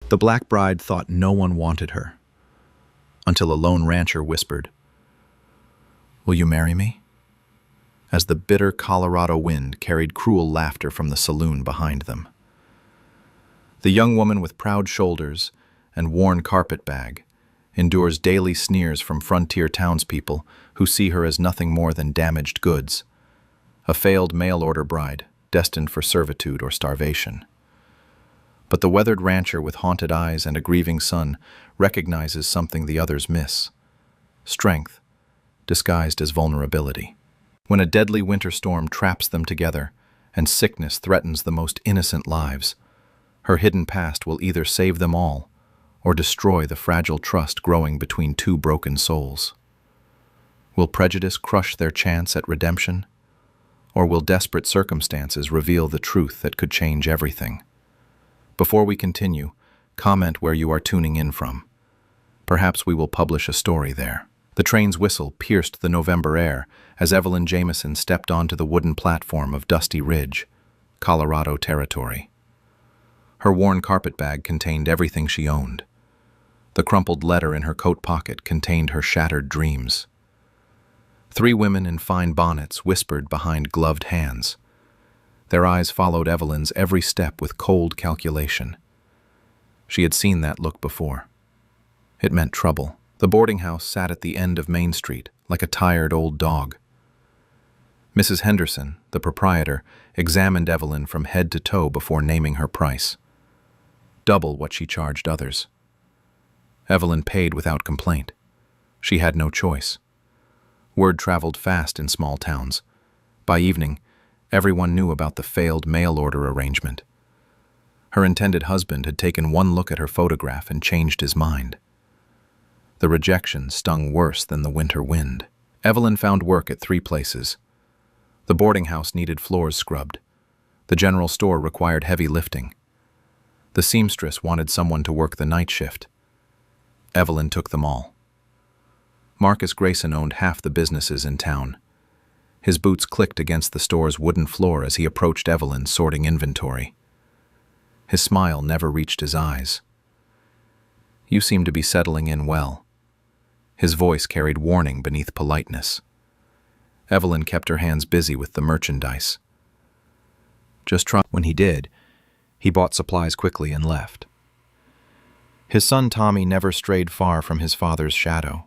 The black bride thought no one wanted her, until a lone rancher whispered, "Will you marry me?" as the bitter Colorado wind carried cruel laughter from the saloon behind them. The young woman with proud shoulders and worn carpetbag endures daily sneers from frontier townspeople who see her as nothing more than damaged goods, a failed mail-order bride destined for servitude or starvation. But the weathered rancher with haunted eyes and a grieving son recognizes something the others miss: strength, disguised as vulnerability. When a deadly winter storm traps them together and sickness threatens the most innocent lives, her hidden past will either save them all or destroy the fragile trust growing between two broken souls. Will prejudice crush their chance at redemption, or will desperate circumstances reveal the truth that could change everything? Before we continue, comment where you are tuning in from. Perhaps we will publish a story there. The train's whistle pierced the November air as Evelyn Jameson stepped onto the wooden platform of Dusty Ridge, Colorado territory. Her worn carpetbag contained everything she owned. The crumpled letter in her coat pocket contained her shattered dreams. Three women in fine bonnets whispered behind gloved hands. Their eyes followed Evelyn's every step with cold calculation. She had seen that look before. It meant trouble. The boarding house sat at the end of Main Street, like a tired old dog. Mrs. Henderson, the proprietor, examined Evelyn from head to toe before naming her price. Double what she charged others. Evelyn paid without complaint. She had no choice. Word traveled fast in small towns. By evening, everyone knew about the failed mail-order arrangement. Her intended husband had taken one look at her photograph and changed his mind. The rejection stung worse than the winter wind. Evelyn found work at 3 places. The boarding house needed floors scrubbed. The general store required heavy lifting. The seamstress wanted someone to work the night shift. Evelyn took them all. Marcus Grayson owned half the businesses in town. His boots clicked against the store's wooden floor as he approached Evelyn, sorting inventory. His smile never reached his eyes. "You seem to be settling in well." His voice carried warning beneath politeness. Evelyn kept her hands busy with the merchandise. "Just try." When he did, he bought supplies quickly and left. His son Tommy never strayed far from his father's shadow.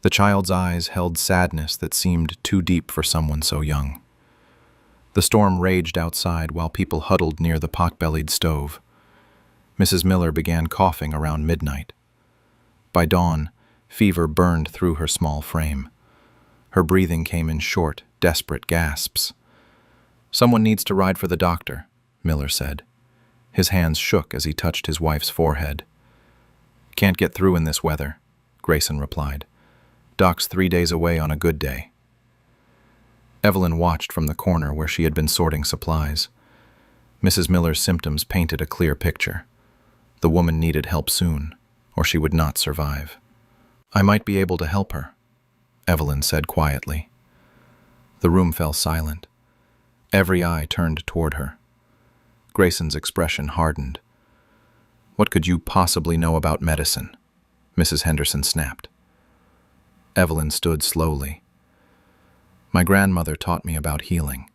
The child's eyes held sadness that seemed too deep for someone so young. The storm raged outside while people huddled near the pot-bellied stove. Mrs. Miller began coughing around midnight. By dawn, fever burned through her small frame. Her breathing came in short, desperate gasps. "Someone needs to ride for the doctor," Miller said. His hands shook as he touched his wife's forehead. "Can't get through in this weather," Grayson replied. "Doc's 3 days away on a good day." Evelyn watched from the corner where she had been sorting supplies. Mrs. Miller's symptoms painted a clear picture. The woman needed help soon, or she would not survive. "I might be able to help her," Evelyn said quietly. The room fell silent. Every eye turned toward her. Grayson's expression hardened. "What could you possibly know about medicine?" Mrs. Henderson snapped. Evelyn stood slowly. "My grandmother taught me about healing.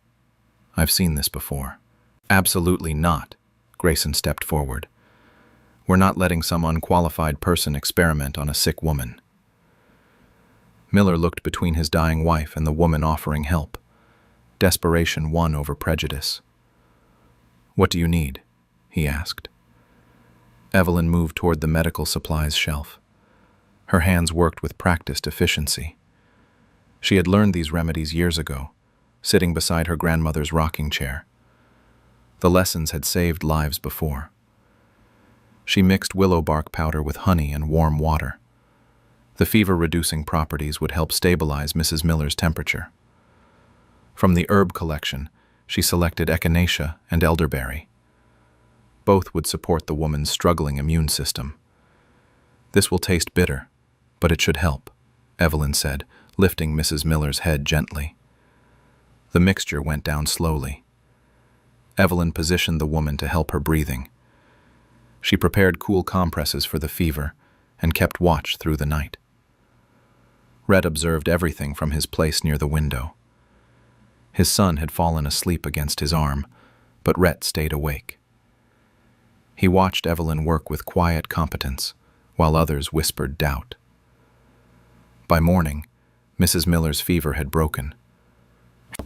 I've seen this before." "Absolutely not," Grayson stepped forward. "We're not letting some unqualified person experiment on a sick woman." Miller looked between his dying wife and the woman offering help. Desperation won over prejudice. "What do you need?" he asked. Evelyn moved toward the medical supplies shelf. Her hands worked with practiced efficiency. She had learned these remedies years ago, sitting beside her grandmother's rocking chair. The lessons had saved lives before. She mixed willow bark powder with honey and warm water. The fever-reducing properties would help stabilize Mrs. Miller's temperature. From the herb collection, she selected echinacea and elderberry. Both would support the woman's struggling immune system. "This will taste bitter, but it should help," Evelyn said, lifting Mrs. Miller's head gently. The mixture went down slowly. Evelyn positioned the woman to help her breathing. She prepared cool compresses for the fever and kept watch through the night. Rhett observed everything from his place near the window. His son had fallen asleep against his arm, but Rhett stayed awake. He watched Evelyn work with quiet competence, while others whispered doubt. By morning, Mrs. Miller's fever had broken,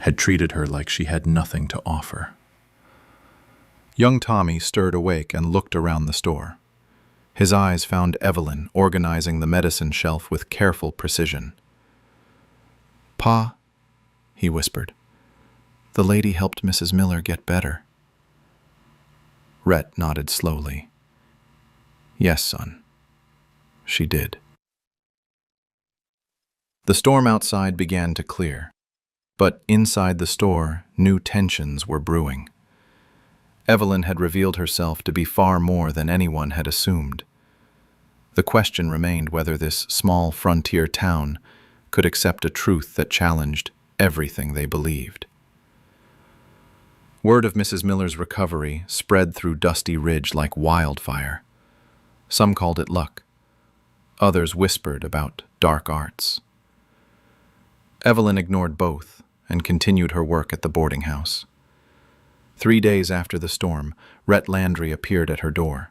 had treated her like she had nothing to offer. Young Tommy stirred awake and looked around the store. His eyes found Evelyn organizing the medicine shelf with careful precision. "Pa," he whispered, "the lady helped Mrs. Miller get better." Rhett nodded slowly. "Yes, son, she did." The storm outside began to clear, but inside the store, new tensions were brewing. Evelyn had revealed herself to be far more than anyone had assumed. The question remained whether this small frontier town could accept a truth that challenged everything they believed. Word of Mrs. Miller's recovery spread through Dusty Ridge like wildfire. Some called it luck. Others whispered about dark arts. Evelyn ignored both and continued her work at the boarding house. 3 days after the storm, Rhett Landry appeared at her door.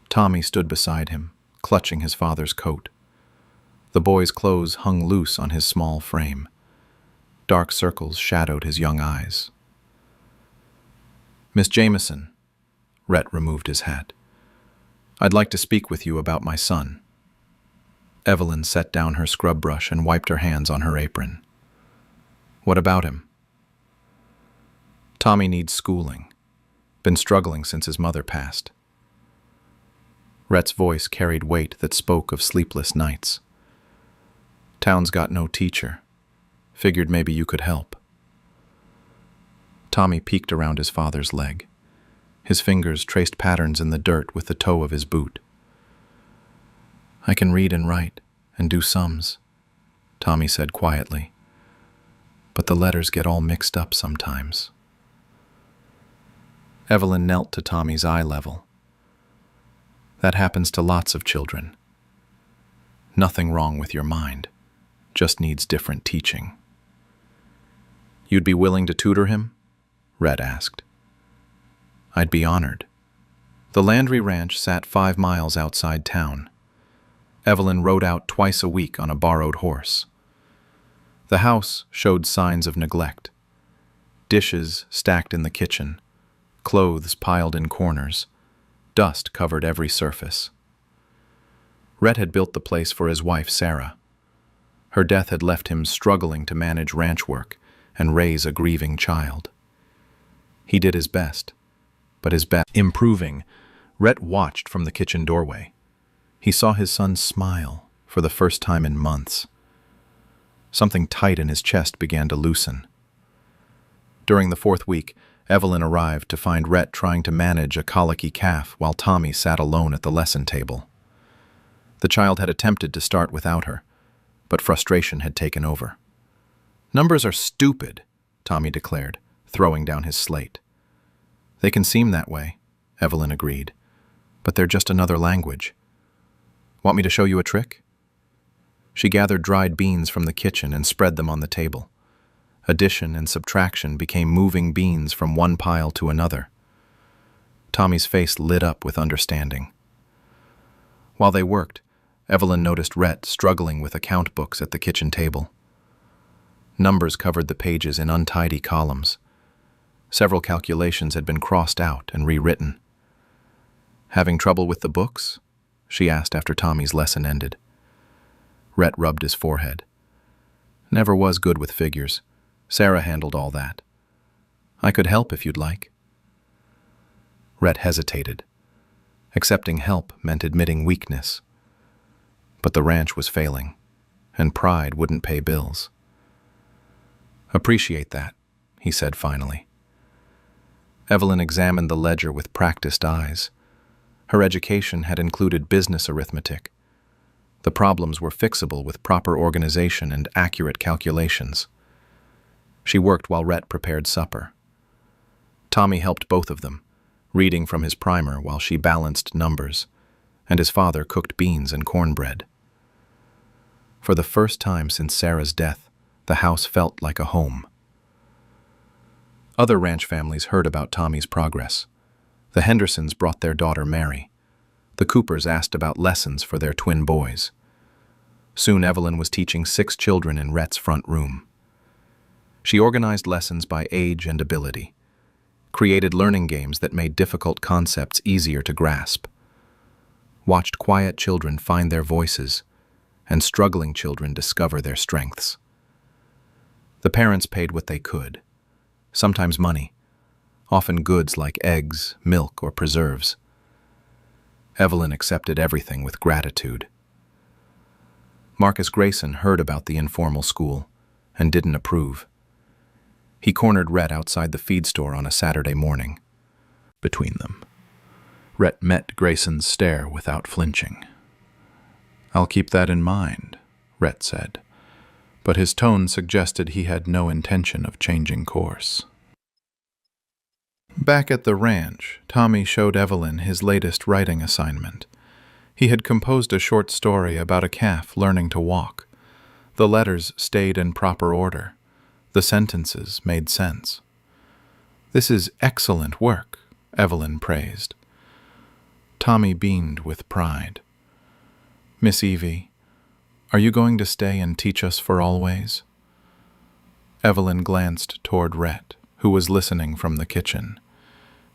Tommy stood beside him, clutching his father's coat. The boy's clothes hung loose on his small frame. Dark circles shadowed his young eyes. "Miss Jameson," Rhett removed his hat, "I'd like to speak with you about my son." Evelyn set down her scrub brush and wiped her hands on her apron. "What about him?" "Tommy needs schooling. Been struggling since his mother passed." Rhett's voice carried weight that spoke of sleepless nights. "Town's got no teacher. Figured maybe you could help." Tommy peeked around his father's leg. His fingers traced patterns in the dirt with the toe of his boot. "I can read and write and do sums," Tommy said quietly. "But the letters get all mixed up sometimes." Evelyn knelt to Tommy's eye level. "That happens to lots of children. Nothing wrong with your mind, just needs different teaching." "You'd be willing to tutor him?" Rhett asked. "I'd be honored." The Landry Ranch sat 5 miles outside town. Evelyn rode out twice a week on a borrowed horse. The house showed signs of neglect. Dishes stacked in the kitchen, clothes piled in corners, dust covered every surface. Rhett had built the place for his wife, Sarah. Her death had left him struggling to manage ranch work and raise a grieving child. He did his best, but his best improving. Rhett watched from the kitchen doorway. He saw his son smile for the first time in months. Something tight in his chest began to loosen. During the 4th week, Evelyn arrived to find Rhett trying to manage a colicky calf while Tommy sat alone at the lesson table. The child had attempted to start without her, but frustration had taken over. "Numbers are stupid," Tommy declared, throwing down his slate. "They can seem that way," Evelyn agreed, "but they're just another language. Want me to show you a trick?" She gathered dried beans from the kitchen and spread them on the table. Addition and subtraction became moving beans from one pile to another. Tommy's face lit up with understanding. While they worked, Evelyn noticed Rhett struggling with account books at the kitchen table. Numbers covered the pages in untidy columns. Several calculations had been crossed out and rewritten. "Having trouble with the books?" she asked after Tommy's lesson ended. Rhett rubbed his forehead. "Never was good with figures. Sarah handled all that. I could help if you'd like." Rhett hesitated. Accepting help meant admitting weakness. But the ranch was failing, and pride wouldn't pay bills. "Appreciate that," he said finally. Evelyn examined the ledger with practiced eyes. Her education had included business arithmetic. The problems were fixable with proper organization and accurate calculations. She worked while Rhett prepared supper. Tommy helped both of them, reading from his primer while she balanced numbers, and his father cooked beans and cornbread. For the first time since Sarah's death, the house felt like a home. Other ranch families heard about Tommy's progress. The Hendersons brought their daughter Mary. The Coopers asked about lessons for their twin boys. Soon Evelyn was teaching 6 children in Rhett's front room. She organized lessons by age and ability, created learning games that made difficult concepts easier to grasp, watched quiet children find their voices, and struggling children discover their strengths. The parents paid what they could, sometimes money, often goods like eggs, milk, or preserves. Evelyn accepted everything with gratitude. Marcus Grayson heard about the informal school and didn't approve. He cornered Rhett outside the feed store on a Saturday morning. Between them, Rhett met Grayson's stare without flinching. "I'll keep that in mind," Rhett said, but his tone suggested he had no intention of changing course. Back at the ranch, Tommy showed Evelyn his latest writing assignment. He had composed a short story about a calf learning to walk. The letters stayed in proper order. The sentences made sense. "This is excellent work," Evelyn praised. Tommy beamed with pride. "Miss Evie, are you going to stay and teach us for always?" Evelyn glanced toward Rhett, who was listening from the kitchen.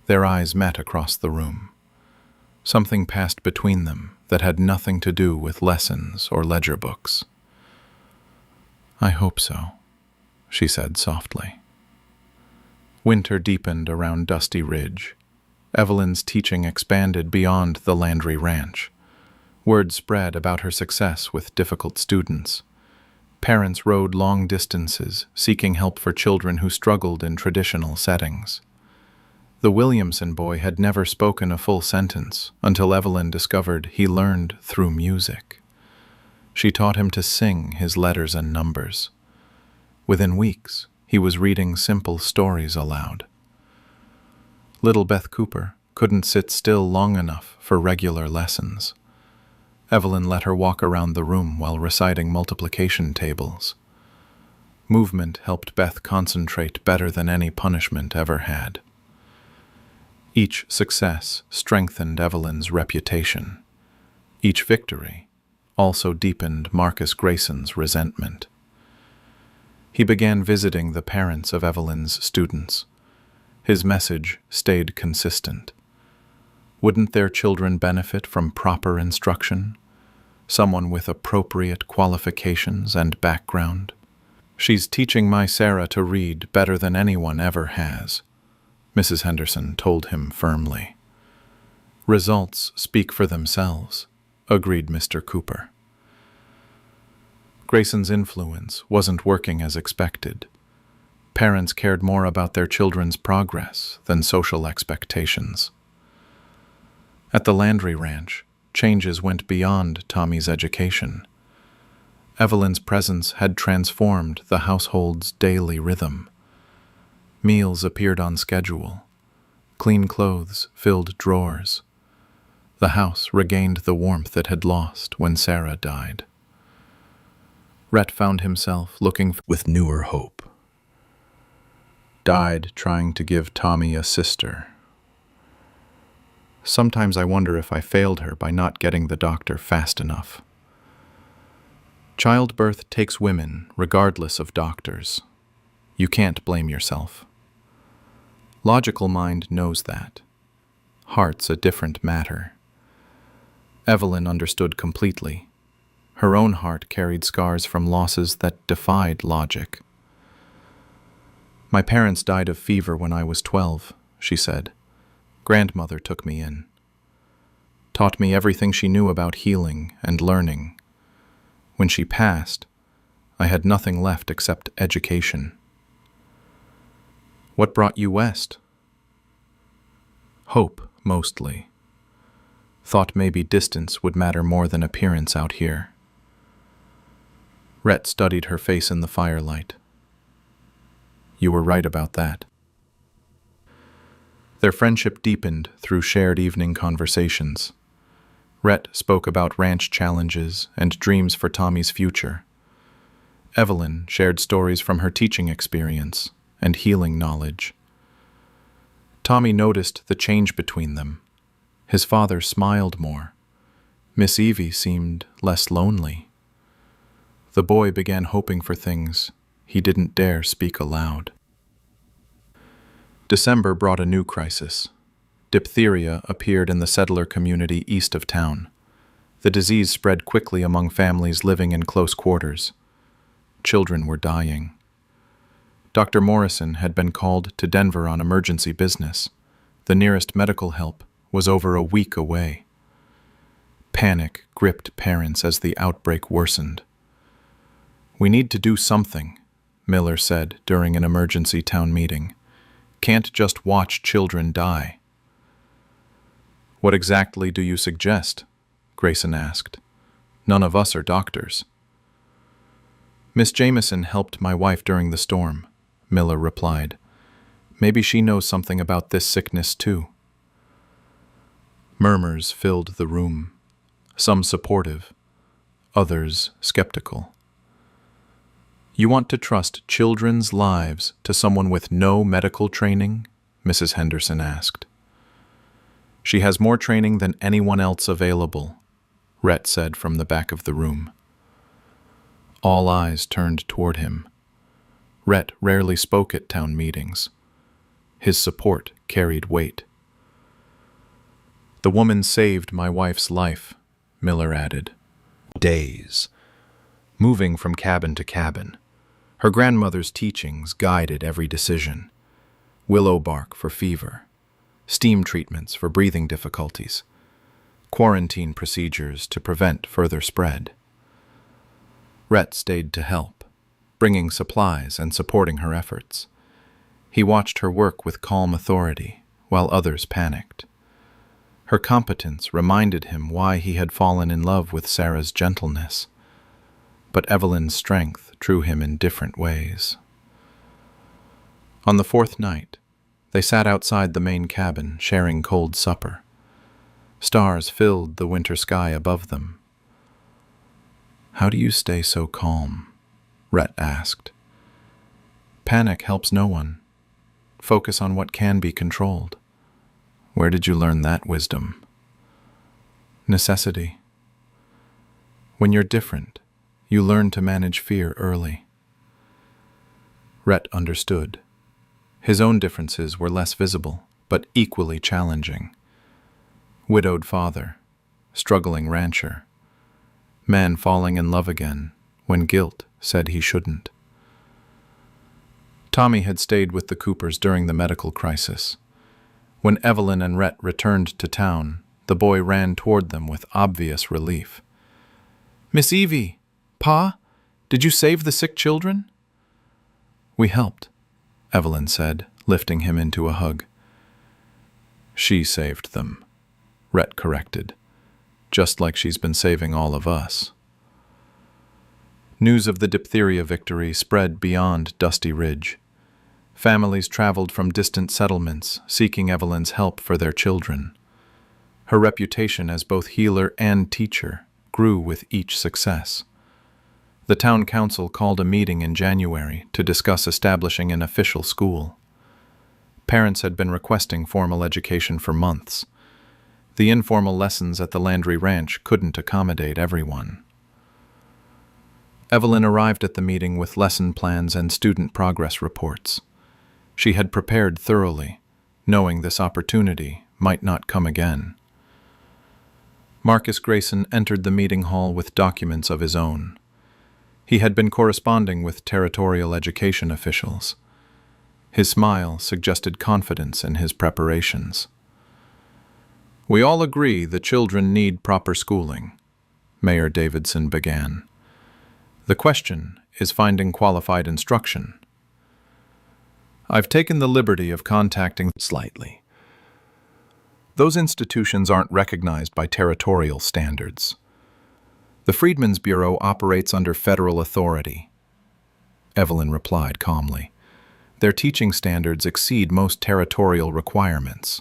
Their eyes met across the room. Something passed between them that had nothing to do with lessons or ledger books. "I hope so," she said softly. Winter deepened around Dusty Ridge. Evelyn's teaching expanded beyond the Landry Ranch. Word spread about her success with difficult students. Parents rode long distances, seeking help for children who struggled in traditional settings. The Williamson boy had never spoken a full sentence until Evelyn discovered he learned through music. She taught him to sing his letters and numbers. Within weeks, he was reading simple stories aloud. Little Beth Cooper couldn't sit still long enough for regular lessons. Evelyn let her walk around the room while reciting multiplication tables. Movement helped Beth concentrate better than any punishment ever had. Each success strengthened Evelyn's reputation. Each victory also deepened Marcus Grayson's resentment. He began visiting the parents of Evelyn's students. His message stayed consistent. Wouldn't their children benefit from proper instruction? Someone with appropriate qualifications and background? "She's teaching my Sarah to read better than anyone ever has," Mrs. Henderson told him firmly. "Results speak for themselves," agreed Mr. Cooper. Grayson's influence wasn't working as expected. Parents cared more about their children's progress than social expectations. At the Landry Ranch, changes went beyond Tommy's education. Evelyn's presence had transformed the household's daily rhythm. Meals appeared on schedule. Clean clothes filled drawers. The house regained the warmth it had lost when Sarah died. Rhett found himself looking with newer hope. Died trying to give Tommy a sister. Sometimes I wonder if I failed her by not getting the doctor fast enough. Childbirth takes women regardless of doctors. You can't blame yourself. Logical mind knows that. Heart's a different matter. Evelyn understood completely. Her own heart carried scars from losses that defied logic. "My parents died of fever when I was 12, she said. Grandmother took me in. Taught me everything she knew about healing and learning. When she passed, I had nothing left except education." "What brought you west?" "Hope, mostly. Thought maybe distance would matter more than appearance out here." Rhett studied her face in the firelight. "You were right about that." Their friendship deepened through shared evening conversations. Rhett spoke about ranch challenges and dreams for Tommy's future. Evelyn shared stories from her teaching experience and healing knowledge. Tommy noticed the change between them. His father smiled more. Miss Evie seemed less lonely. The boy began hoping for things he didn't dare speak aloud. December brought a new crisis. Diphtheria appeared in the settler community east of town. The disease spread quickly among families living in close quarters. Children were dying. Dr. Morrison had been called to Denver on emergency business. The nearest medical help was over a week away. Panic gripped parents as the outbreak worsened. "We need to do something," Miller said during an emergency town meeting. "Can't just watch children die." "What exactly do you suggest?" Grayson asked. "None of us are doctors." "Miss Jameson helped my wife during the storm," Miller replied. "Maybe she knows something about this sickness too." Murmurs filled the room, some supportive, others skeptical. "You want to trust children's lives to someone with no medical training?" Mrs. Henderson asked. "She has more training than anyone else available," Rhett said from the back of the room. All eyes turned toward him. Rhett rarely spoke at town meetings. His support carried weight. "The woman saved my wife's life," Miller added. Days, moving from cabin to cabin. Her grandmother's teachings guided every decision. Willow bark for fever, steam treatments for breathing difficulties, quarantine procedures to prevent further spread. Rhett stayed to help, bringing supplies and supporting her efforts. He watched her work with calm authority, while others panicked. Her competence reminded him why he had fallen in love with Sarah's gentleness. But Evelyn's strength drew him in different ways. On the fourth night, they sat outside the main cabin, sharing cold supper. Stars filled the winter sky above them. "How do you stay so calm?" Rhett asked. "Panic helps no one. Focus on what can be controlled." "Where did you learn that wisdom?" "Necessity. When you're different, you learn to manage fear early." Rhett understood. His own differences were less visible, but equally challenging. Widowed father, struggling rancher, man falling in love again when guilt said he shouldn't. Tommy had stayed with the Coopers during the medical crisis. When Evelyn and Rhett returned to town, the boy ran toward them with obvious relief. "Miss Evie! Pa, did you save the sick children?" "We helped," Evelyn said, lifting him into a hug. "She saved them," Rhett corrected, "just like she's been saving all of us." News of the diphtheria victory spread beyond Dusty Ridge. Families traveled from distant settlements, seeking Evelyn's help for their children. Her reputation as both healer and teacher grew with each success. The town council called a meeting in January to discuss establishing an official school. Parents had been requesting formal education for months. The informal lessons at the Landry Ranch couldn't accommodate everyone. Evelyn arrived at the meeting with lesson plans and student progress reports. She had prepared thoroughly, knowing this opportunity might not come again. Marcus Grayson entered the meeting hall with documents of his own. He had been corresponding with territorial education officials. His smile suggested confidence in his preparations. "We all agree the children need proper schooling," Mayor Davidson began. "The question is finding qualified instruction. I've taken the liberty of contacting slightly. Those institutions aren't recognized by territorial standards. The Freedmen's Bureau operates under federal authority," Evelyn replied calmly. Their teaching standards exceed most territorial requirements.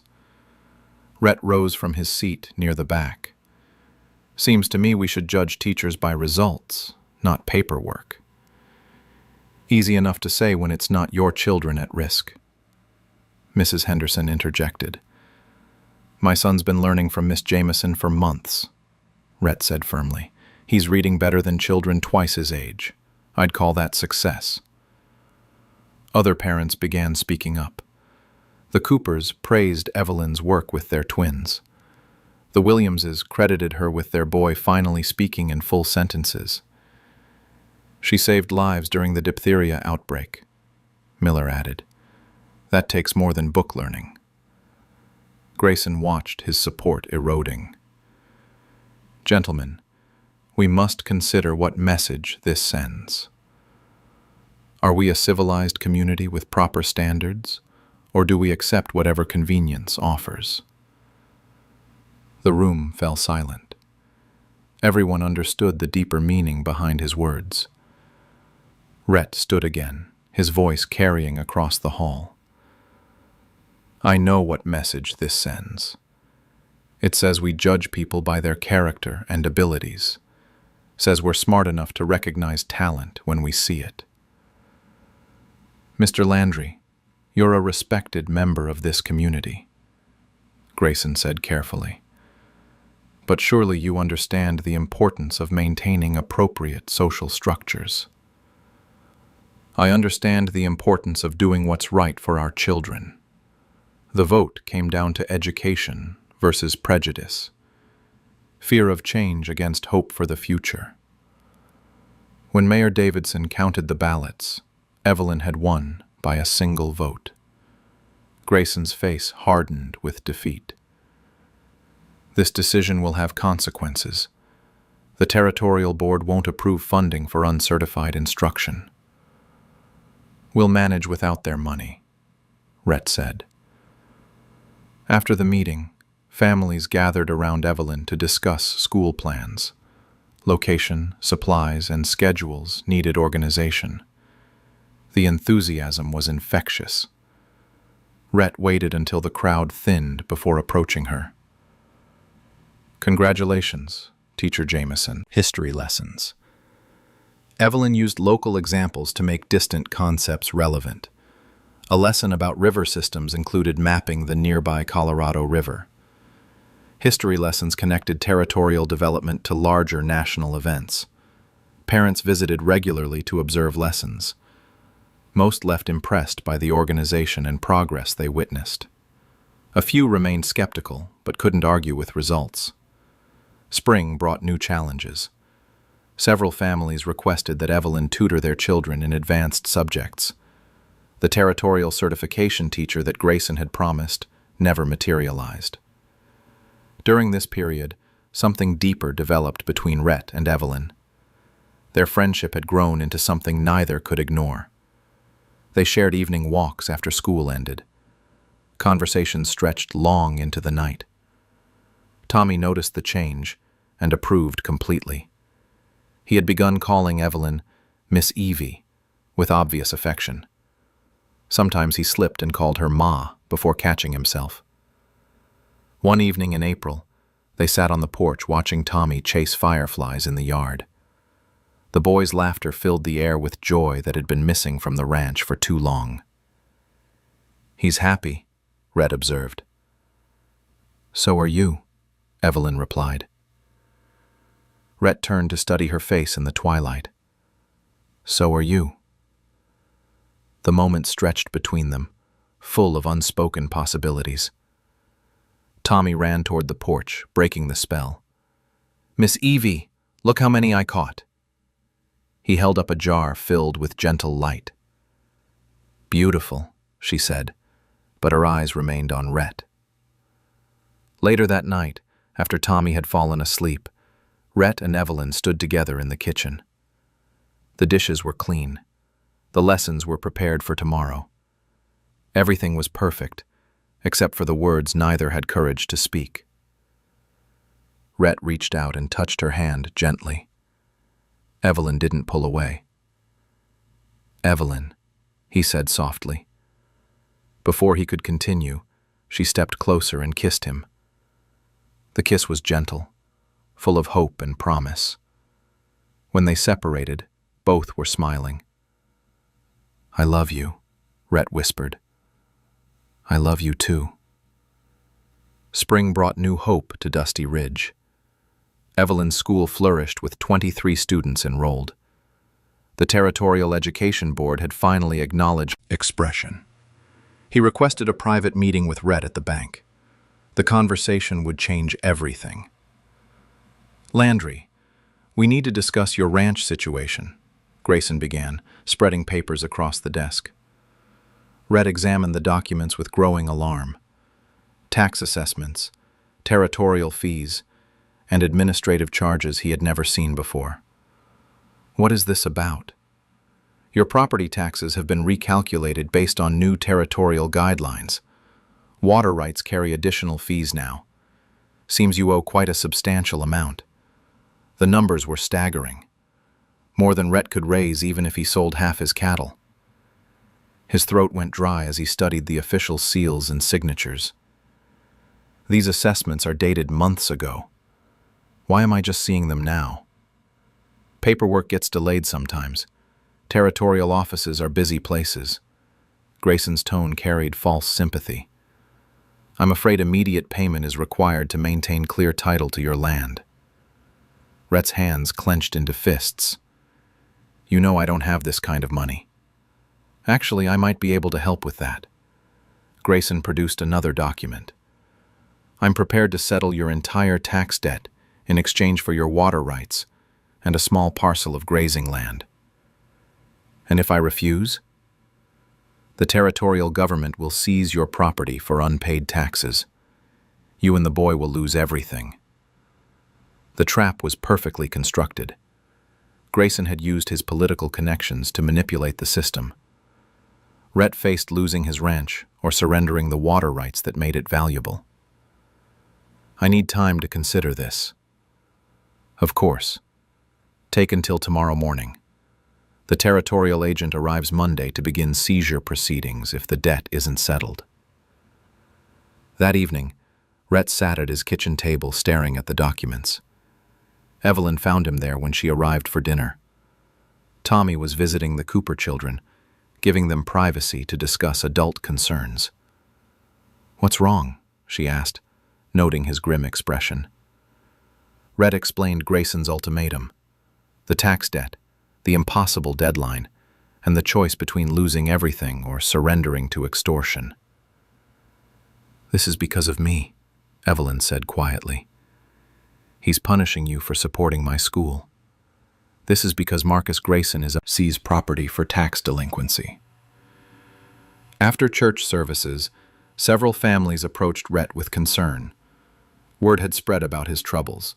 Rhett rose from his seat near the back. Seems to me we should judge teachers by results, not paperwork. Easy enough to say when it's not your children at risk. Mrs. Henderson interjected. My son's been learning from Miss Jameson for months, Rhett said firmly. He's reading better than children twice his age. I'd call that success. Other parents began speaking up. The Coopers praised Evelyn's work with their twins. The Williamses credited her with their boy finally speaking in full sentences. She saved lives during the diphtheria outbreak, Miller added. That takes more than book learning. Grayson watched his support eroding. Gentlemen, we must consider what message this sends. Are we a civilized community with proper standards, or do we accept whatever convenience offers? The room fell silent. Everyone understood the deeper meaning behind his words. Rhett stood again, his voice carrying across the hall. I know what message this sends. It says we judge people by their character and abilities. Says we're smart enough to recognize talent when we see it. Mr. Landry, you're a respected member of this community, Grayson said carefully. But surely you understand the importance of maintaining appropriate social structures. I understand the importance of doing what's right for our children. The vote came down to education versus prejudice, fear of change against hope for the future. When Mayor Davidson counted the ballots, Evelyn had won by a single vote. Grayson's face hardened with defeat. This decision will have consequences. The Territorial Board won't approve funding for uncertified instruction. We'll manage without their money, Rhett said. After the meeting, families gathered around Evelyn to discuss school plans. Location, supplies, and schedules needed organization. The enthusiasm was infectious. Rhett waited until the crowd thinned before approaching her. Congratulations, Teacher Jameson. History lessons. Evelyn used local examples to make distant concepts relevant. A lesson about river systems included mapping the nearby Colorado River. History lessons connected territorial development to larger national events. Parents visited regularly to observe lessons. Most left impressed by the organization and progress they witnessed. A few remained skeptical, but couldn't argue with results. Spring brought new challenges. Several families requested that Evelyn tutor their children in advanced subjects. The territorial certification teacher that Grayson had promised never materialized. During this period, something deeper developed between Rhett and Evelyn. Their friendship had grown into something neither could ignore. They shared evening walks after school ended. Conversations stretched long into the night. Tommy noticed the change and approved completely. He had begun calling Evelyn Miss Evie, with obvious affection. Sometimes he slipped and called her Ma before catching himself. One evening in April, they sat on the porch watching Tommy chase fireflies in the yard. The boy's laughter filled the air with joy that had been missing from the ranch for too long. He's happy, Rhett observed. So are you, Evelyn replied. Rhett turned to study her face in the twilight. So are you. The moment stretched between them, full of unspoken possibilities. Tommy ran toward the porch, breaking the spell. Miss Evie, look how many I caught. He held up a jar filled with gentle light. Beautiful, she said, but her eyes remained on Rhett. Later that night, after Tommy had fallen asleep, Rhett and Evelyn stood together in the kitchen. The dishes were clean. The lessons were prepared for tomorrow. Everything was perfect, except for the words neither had courage to speak. Rhett reached out and touched her hand gently. Evelyn didn't pull away. Evelyn, he said softly, Before he could continue, she stepped closer and kissed him. The kiss was gentle, full of hope and promise. When they separated, both were smiling. "I love you," Rhett whispered. "I love you too." Spring brought new hope to Dusty Ridge. Evelyn's school flourished with 23 students enrolled. The Territorial Education Board had finally acknowledged expression. He requested a private meeting with Rhett at the bank. The conversation would change everything. "Landry, we need to discuss your ranch situation," Grayson began, spreading papers across the desk. Rhett examined the documents with growing alarm. Tax assessments, territorial fees, and administrative charges he had never seen before. "What is this about?" "Your property taxes have been recalculated based on new territorial guidelines. Water rights carry additional fees now. Seems you owe quite a substantial amount." The numbers were staggering. More than Rhett could raise even if he sold half his cattle. His throat went dry as he studied the official seals and signatures. "These assessments are dated months ago. Why am I just seeing them now?" "Paperwork gets delayed sometimes. Territorial offices are busy places." Grayson's tone carried false sympathy. "I'm afraid immediate payment is required to maintain clear title to your land." Rhett's hands clenched into fists. "You know I don't have this kind of money." "Actually, I might be able to help with that." Grayson produced another document. "I'm prepared to settle your entire tax debt in exchange for your water rights and a small parcel of grazing land." "And if I refuse?" "The territorial government will seize your property for unpaid taxes. You and the boy will lose everything." The trap was perfectly constructed. Grayson had used his political connections to manipulate the system. Rhett faced losing his ranch or surrendering the water rights that made it valuable. "I need time to consider this." "Of course. Take until tomorrow morning. The territorial agent arrives Monday to begin seizure proceedings if the debt isn't settled." That evening, Rhett sat at his kitchen table staring at the documents. Evelyn found him there when she arrived for dinner. Tommy was visiting the Cooper children, giving them privacy to discuss adult concerns. "What's wrong?" she asked, noting his grim expression. Rhett explained Grayson's ultimatum: the tax debt, the impossible deadline, and the choice between losing everything or surrendering to extortion. "This is because of me," Evelyn said quietly. "He's punishing you for supporting my school. This is because Marcus Grayson is seized property for tax delinquency." After church services, several families approached Rhett with concern. Word had spread about his troubles.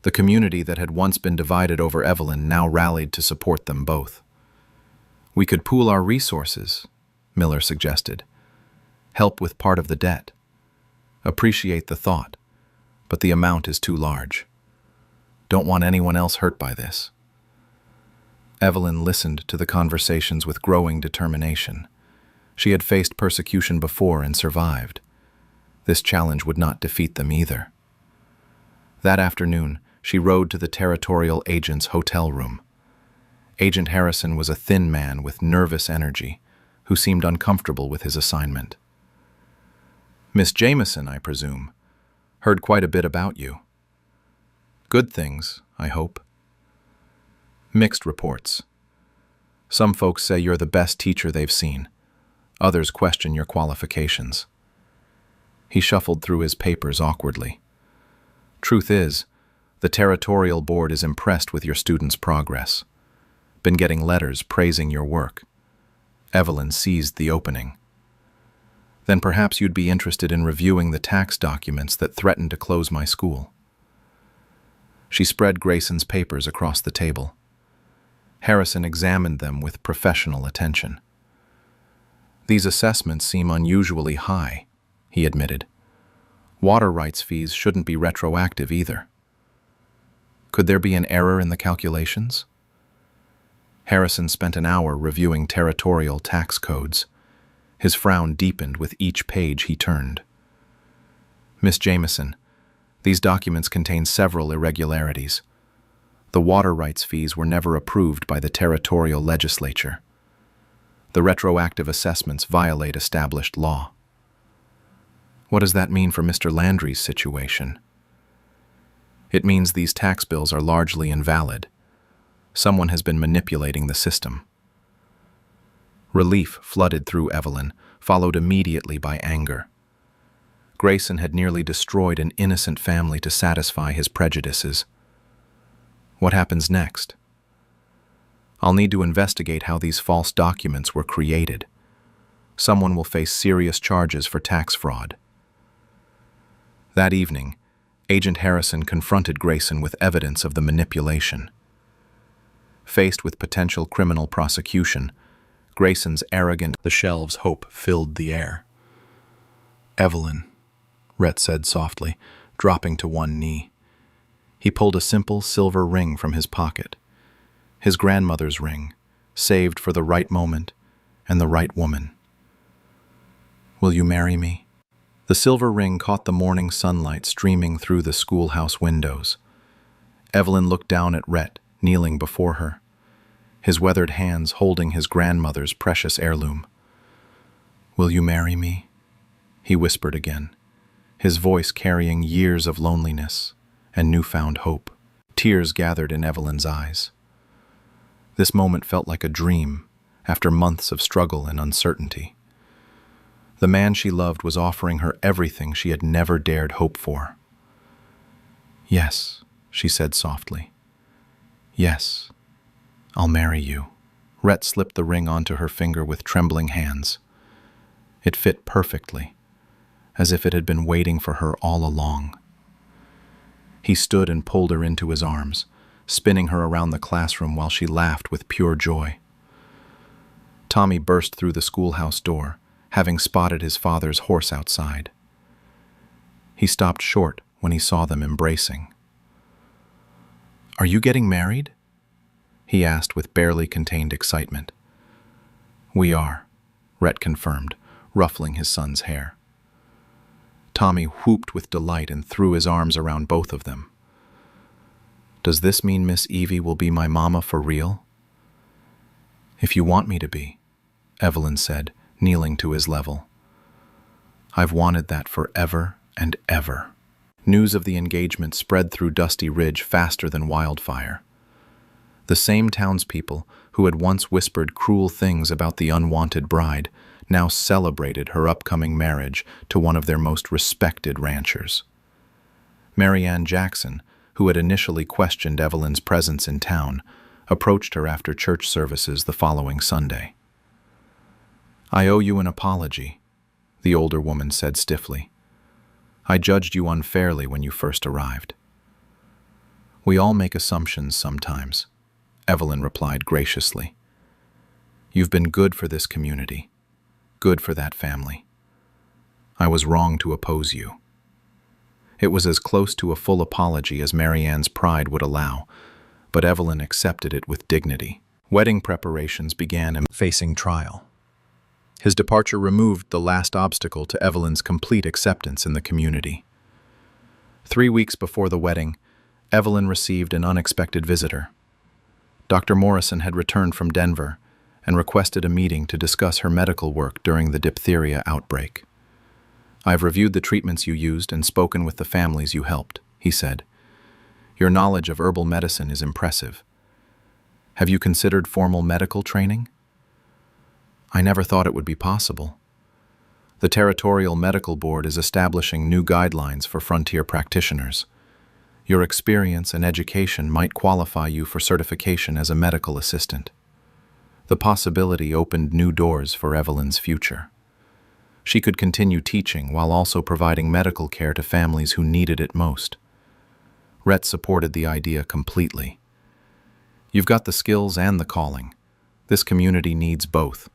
The community that had once been divided over Evelyn now rallied to support them both. "We could pool our resources," Miller suggested. "Help with part of the debt. Appreciate the thought, but the amount is too large. Don't want anyone else hurt by this." Evelyn listened to the conversations with growing determination. She had faced persecution before and survived. This challenge would not defeat them either. That afternoon, she rode to the territorial agent's hotel room. Agent Harrison was a thin man with nervous energy, who seemed uncomfortable with his assignment. "Miss Jameson, I presume. Heard quite a bit about you." "Good things, I hope." "Mixed reports. Some folks say you're the best teacher they've seen. Others question your qualifications." He shuffled through his papers awkwardly. "Truth is, the Territorial Board is impressed with your students' progress. Been getting letters praising your work." Evelyn seized the opening. "Then perhaps you'd be interested in reviewing the tax documents that threaten to close my school." She spread Grayson's papers across the table. Harrison examined them with professional attention. "These assessments seem unusually high," he admitted. "Water rights fees shouldn't be retroactive either. Could there be an error in the calculations?" Harrison spent an hour reviewing territorial tax codes. His frown deepened with each page he turned. Miss Jameson, these documents contain several irregularities. The water rights fees were never approved by the territorial legislature. The retroactive assessments violate established law. What does that mean for Mr. Landry's situation? It means these tax bills are largely invalid. Someone has been manipulating the system. Relief flooded through Evelyn, followed immediately by anger. Grayson had nearly destroyed an innocent family to satisfy his prejudices. What happens next? I'll need to investigate how these false documents were created. Someone will face serious charges for tax fraud. That evening, Agent Harrison confronted Grayson with evidence of the manipulation. Faced with potential criminal prosecution, Grayson's arrogant, the shelves' hope filled the air. "Evelyn," Rhett said softly, dropping to one knee. He pulled a simple silver ring from his pocket. His grandmother's ring, saved for the right moment and the right woman. "Will you marry me?" The silver ring caught the morning sunlight streaming through the schoolhouse windows. Evelyn looked down at Rhett, kneeling before her, his weathered hands holding his grandmother's precious heirloom. "Will you marry me?" he whispered again, his voice carrying years of loneliness and newfound hope. Tears gathered in Evelyn's eyes. This moment felt like a dream after months of struggle and uncertainty. The man she loved was offering her everything she had never dared hope for. "Yes," she said softly. "Yes, I'll marry you." Rhett slipped the ring onto her finger with trembling hands. It fit perfectly, as if it had been waiting for her all along. He stood and pulled her into his arms, spinning her around the classroom while she laughed with pure joy. Tommy burst through the schoolhouse door, having spotted his father's horse outside. He stopped short when he saw them embracing. "Are you getting married?" he asked with barely contained excitement. "We are," Rhett confirmed, ruffling his son's hair. Tommy whooped with delight and threw his arms around both of them. "Does this mean Miss Evie will be my mama for real?" "If you want me to be," Evelyn said, kneeling to his level. "I've wanted that forever and ever." News of the engagement spread through Dusty Ridge faster than wildfire. The same townspeople who had once whispered cruel things about the unwanted bride now celebrated her upcoming marriage to one of their most respected ranchers. Mary Ann Jackson, who had initially questioned Evelyn's presence in town, approached her after church services the following Sunday. "I owe you an apology," the older woman said stiffly. "I judged you unfairly when you first arrived." "We all make assumptions sometimes," Evelyn replied graciously. "You've been good for this community, good for that family. I was wrong to oppose you." It was as close to a full apology as Mary Ann's pride would allow, but Evelyn accepted it with dignity. Wedding preparations began and facing trial. His departure removed the last obstacle to Evelyn's complete acceptance in the community. 3 weeks before the wedding, Evelyn received an unexpected visitor. Dr. Morrison had returned from Denver and requested a meeting to discuss her medical work during the diphtheria outbreak. "I've reviewed the treatments you used and spoken with the families you helped," he said. "Your knowledge of herbal medicine is impressive. Have you considered formal medical training?" "I never thought it would be possible. The Territorial Medical Board is establishing new guidelines for frontier practitioners. Your experience and education might qualify you for certification as a medical assistant." The possibility opened new doors for Evelyn's future. She could continue teaching while also providing medical care to families who needed it most. Rhett supported the idea completely. "You've got the skills and the calling. This community needs both."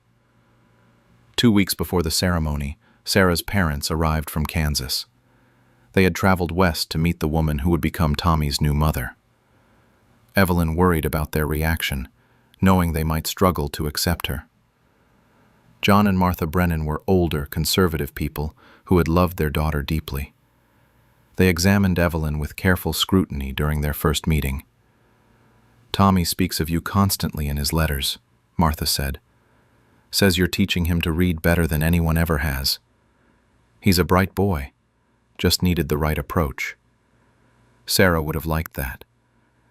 2 weeks before the ceremony, Sarah's parents arrived from Kansas. They had traveled west to meet the woman who would become Tommy's new mother. Evelyn worried about their reaction, knowing they might struggle to accept her. John and Martha Brennan were older, conservative people who had loved their daughter deeply. They examined Evelyn with careful scrutiny during their first meeting. "Tommy speaks of you constantly in his letters," Martha said. "Says you're teaching him to read better than anyone ever has. He's a bright boy, just needed the right approach." Sarah would have liked that.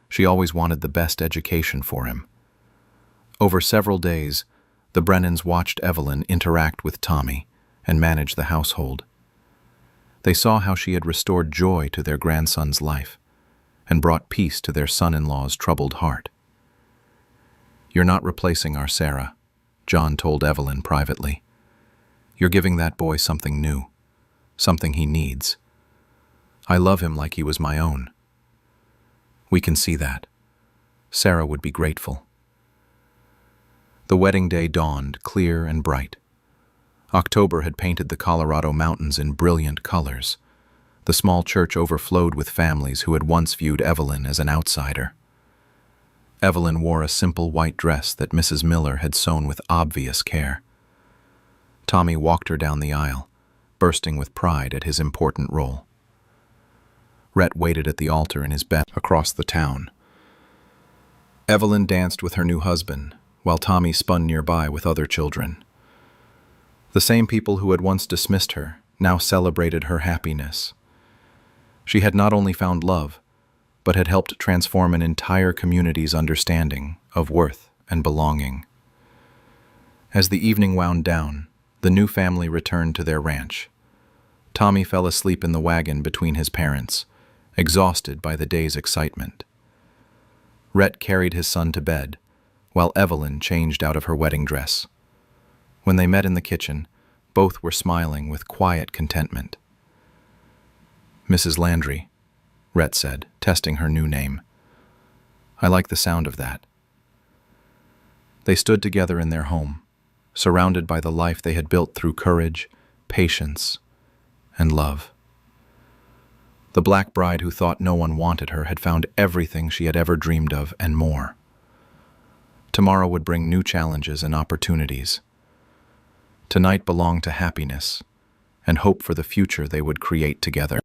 She always wanted the best education for him. Over several days, the Brennans watched Evelyn interact with Tommy and manage the household. They saw how she had restored joy to their grandson's life and brought peace to their son-in-law's troubled heart. "You're not replacing our Sarah," John told Evelyn privately. "You're giving that boy something new, something he needs. I love him like he was my own." "We can see that." Sarah would be grateful. The wedding day dawned, clear and bright. October had painted the Colorado mountains in brilliant colors. The small church overflowed with families who had once viewed Evelyn as an outsider. Evelyn wore a simple white dress that Mrs. Miller had sewn with obvious care. Tommy walked her down the aisle, bursting with pride at his important role. Rhett waited at the altar in his bed across the town. Evelyn danced with her new husband, while Tommy spun nearby with other children. The same people who had once dismissed her now celebrated her happiness. She had not only found love, but had helped transform an entire community's understanding of worth and belonging. As the evening wound down, the new family returned to their ranch. Tommy fell asleep in the wagon between his parents, exhausted by the day's excitement. Rhett carried his son to bed, while Evelyn changed out of her wedding dress. When they met in the kitchen, both were smiling with quiet contentment. "Mrs. Landry," Rhett said, testing her new name. "I like the sound of that." They stood together in their home, surrounded by the life they had built through courage, patience, and love. The black bride who thought no one wanted her had found everything she had ever dreamed of and more. Tomorrow would bring new challenges and opportunities. Tonight belonged to happiness and hope for the future they would create together.